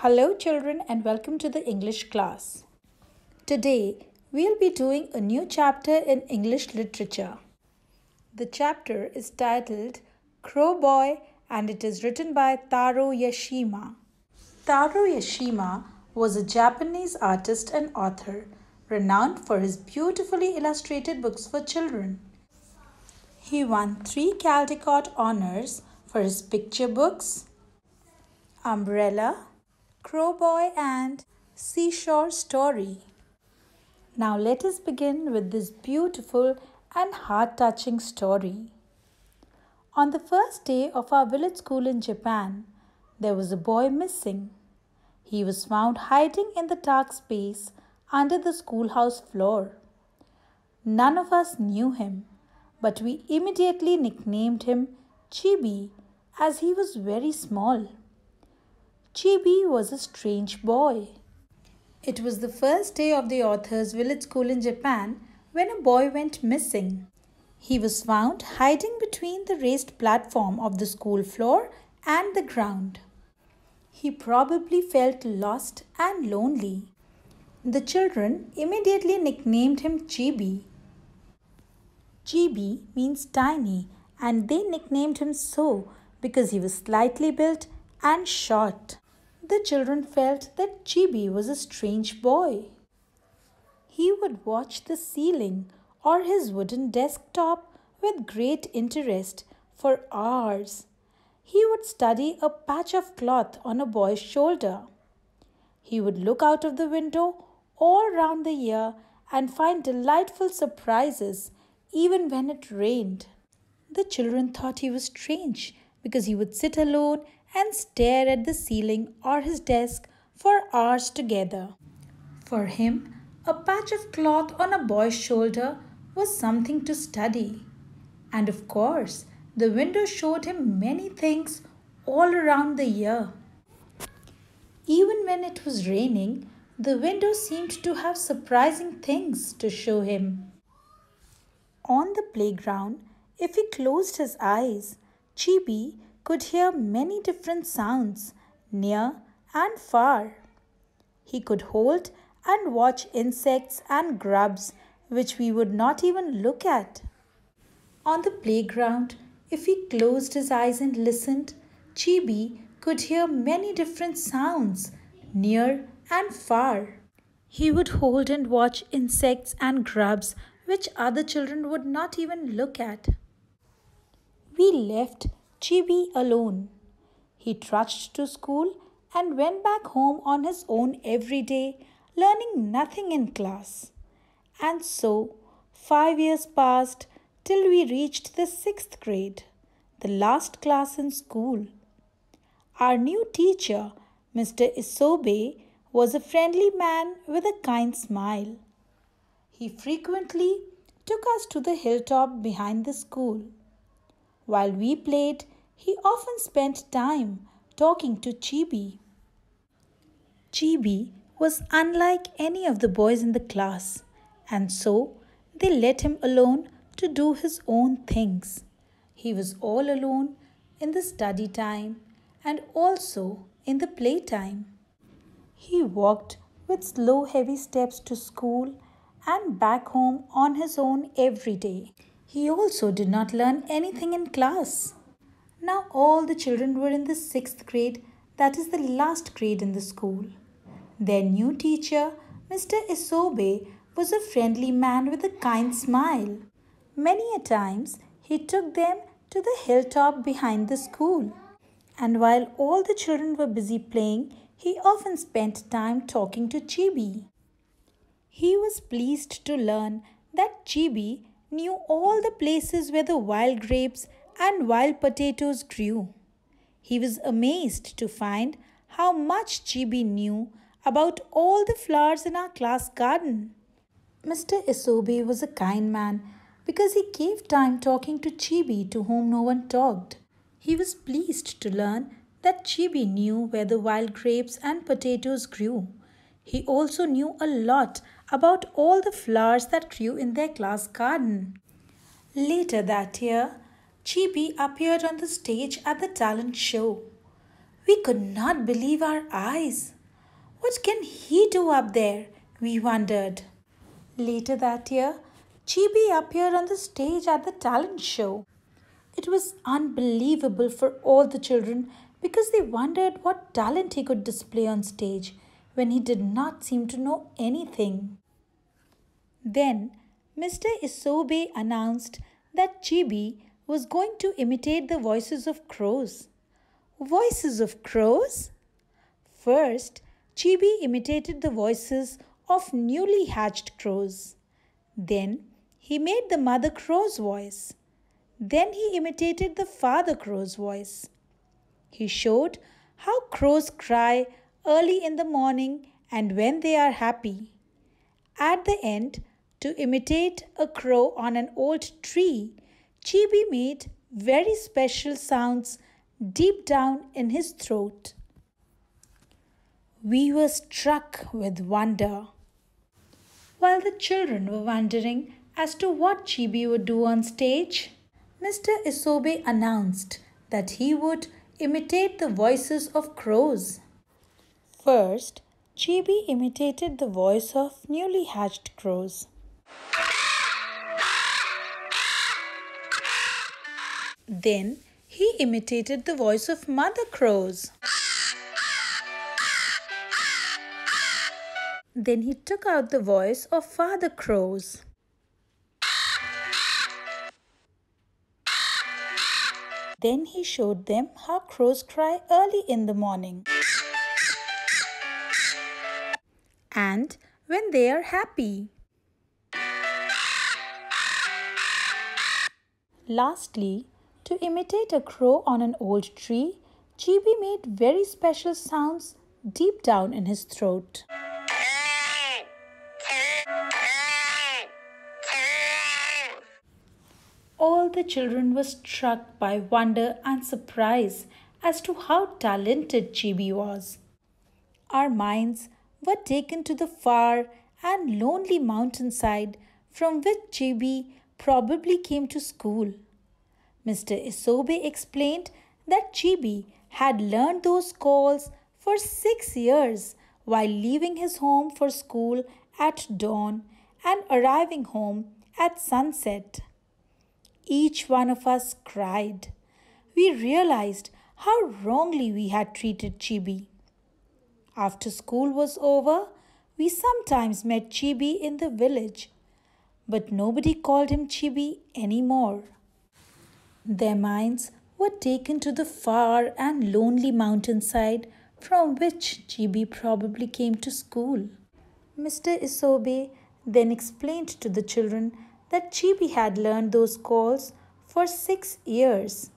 Hello, children, and welcome to the English class. Today, we'll be doing a new chapter in English literature. The chapter is titled Crow Boy and it is written by Taro Yashima. Taro Yashima was a Japanese artist and author renowned for his beautifully illustrated books for children. He won 3 Caldecott honors for his picture books, Umbrella, Crow Boy and Seashore Story. Now let us begin with this beautiful and heart-touching story. On the first day of our village school in Japan, there was a boy missing. He was found hiding in the dark space under the schoolhouse floor. None of us knew him, but we immediately nicknamed him Chibi as he was very small. Chibi was a strange boy. It was the first day of the author's village school in Japan when a boy went missing. He was found hiding between the raised platform of the school floor and the ground. He probably felt lost and lonely. The children immediately nicknamed him Chibi. Chibi means tiny, and they nicknamed him so because he was slightly built and short. The children felt that Chibi was a strange boy. He would watch the ceiling or his wooden desktop with great interest for hours. He would study a patch of cloth on a boy's shoulder. He would look out of the window all round the year and find delightful surprises even when it rained. The children thought he was strange because he would sit alone and stare at the ceiling or his desk for hours together. For him, a patch of cloth on a boy's shoulder was something to study. And of course, the window showed him many things all around the year. Even when it was raining, the window seemed to have surprising things to show him. On the playground, if he closed his eyes, Chibi could hear many different sounds, near and far. He could hold and watch insects and grubs which we would not even look at. On the playground, if he closed his eyes and listened, Chibi could hear many different sounds, near and far. He would hold and watch insects and grubs which other children would not even look at. We left Chibi alone. He trudged to school and went back home on his own every day, learning nothing in class. And so, 5 years passed till we reached the 6th grade, the last class in school. Our new teacher, Mr. Isobe, was a friendly man with a kind smile. He frequently took us to the hilltop behind the school. While we played, he often spent time talking to Chibi. Chibi was unlike any of the boys in the class, and so they let him alone to do his own things. He was all alone in the study time and also in the playtime. He walked with slow, heavy steps to school and back home on his own every day. He also did not learn anything in class. Now all the children were in the 6th grade, that is the last grade in the school. Their new teacher, Mr. Isobe, was a friendly man with a kind smile. Many a times he took them to the hilltop behind the school. And while all the children were busy playing, he often spent time talking to Chibi. He was pleased to learn that Chibi knew all the places where the wild grapes and wild potatoes grew. He was amazed to find how much Chibi knew about all the flowers in our class garden. Mr. Isobe was a kind man because he gave time talking to Chibi to whom no one talked. He was pleased to learn that Chibi knew where the wild grapes and potatoes grew. He also knew a lot about all the flowers that grew in their class garden. Later that year, Chibi appeared on the stage at the talent show. We could not believe our eyes. What can he do up there? We wondered. Later that year, Chibi appeared on the stage at the talent show. It was unbelievable for all the children because they wondered what talent he could display on stage when he did not seem to know anything. Then Mr. Isobe announced that Chibi was going to imitate the voices of crows. Voices of crows? First, Chibi imitated the voices of newly hatched crows. Then he made the mother crow's voice. Then he imitated the father crow's voice. He showed how crows cry early in the morning and when they are happy. At the end, to imitate a crow on an old tree, Chibi made very special sounds deep down in his throat. We were struck with wonder. While the children were wondering as to what Chibi would do on stage, Mr. Isobe announced that he would imitate the voices of crows. First, Chibi imitated the voice of newly hatched crows. Then he imitated the voice of mother crows. Then he took out the voice of father crows. Then he showed them how crows cry early in the morning and when they are happy. Lastly, to imitate a crow on an old tree, Chibi made very special sounds deep down in his throat. All the children were struck by wonder and surprise as to how talented Chibi was. Our minds were taken to the far and lonely mountainside from which Chibi probably came to school. Mr. Isobe explained that Chibi had learned those calls for 6 years while leaving his home for school at dawn and arriving home at sunset. Each one of us cried. We realized how wrongly we had treated Chibi. After school was over, we sometimes met Chibi in the village, but nobody called him Chibi anymore. Their minds were taken to the far and lonely mountainside from which Chibi probably came to school. Mr. Isobe then explained to the children that Chibi had learned those calls for 6 years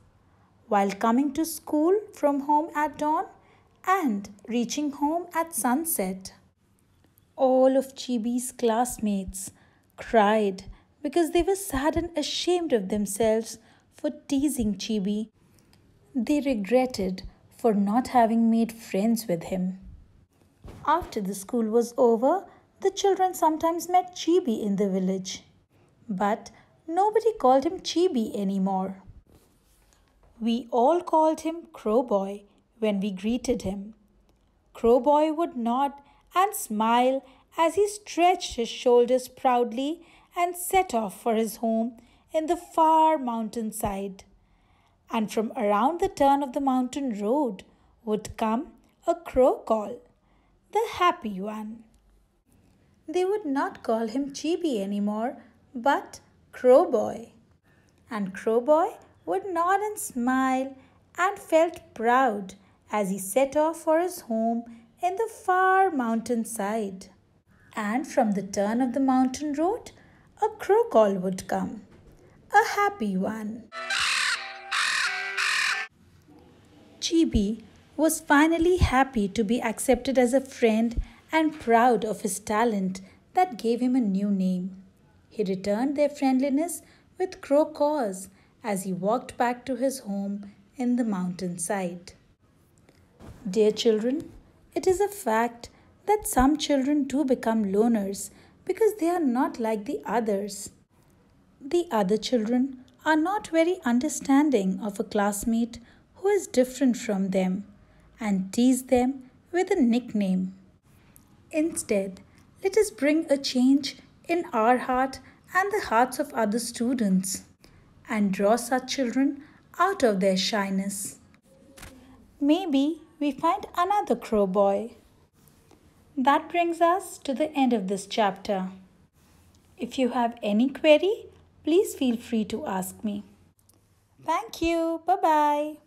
while coming to school from home at dawn and reaching home at sunset. All of Chibi's classmates cried because they were sad and ashamed of themselves for teasing Chibi. They regretted for not having made friends with him. After the school was over, the children sometimes met Chibi in the village, but nobody called him Chibi anymore. We all called him Crowboy when we greeted him. Crowboy would nod and smile as he stretched his shoulders proudly and set off for his home in the far mountainside. And from around the turn of the mountain road would come a crow call, the happy one. They would not call him Chibi anymore, but Crowboy. And Crowboy would nod and smile and felt proud as he set off for his home in the far mountainside. And from the turn of the mountain road, a crow call would come, a happy one. Chibi was finally happy to be accepted as a friend and proud of his talent that gave him a new name. He returned their friendliness with crow caws as he walked back to his home in the mountainside. Dear children, it is a fact that some children do become loners because they are not like the others. The other children are not very understanding of a classmate who is different from them and tease them with a nickname. Instead, let us bring a change in our heart and the hearts of other students and draw such children out of their shyness. Maybe we find another crow boy. That brings us to the end of this chapter. If you have any query, please feel free to ask me. Thank you. Bye bye.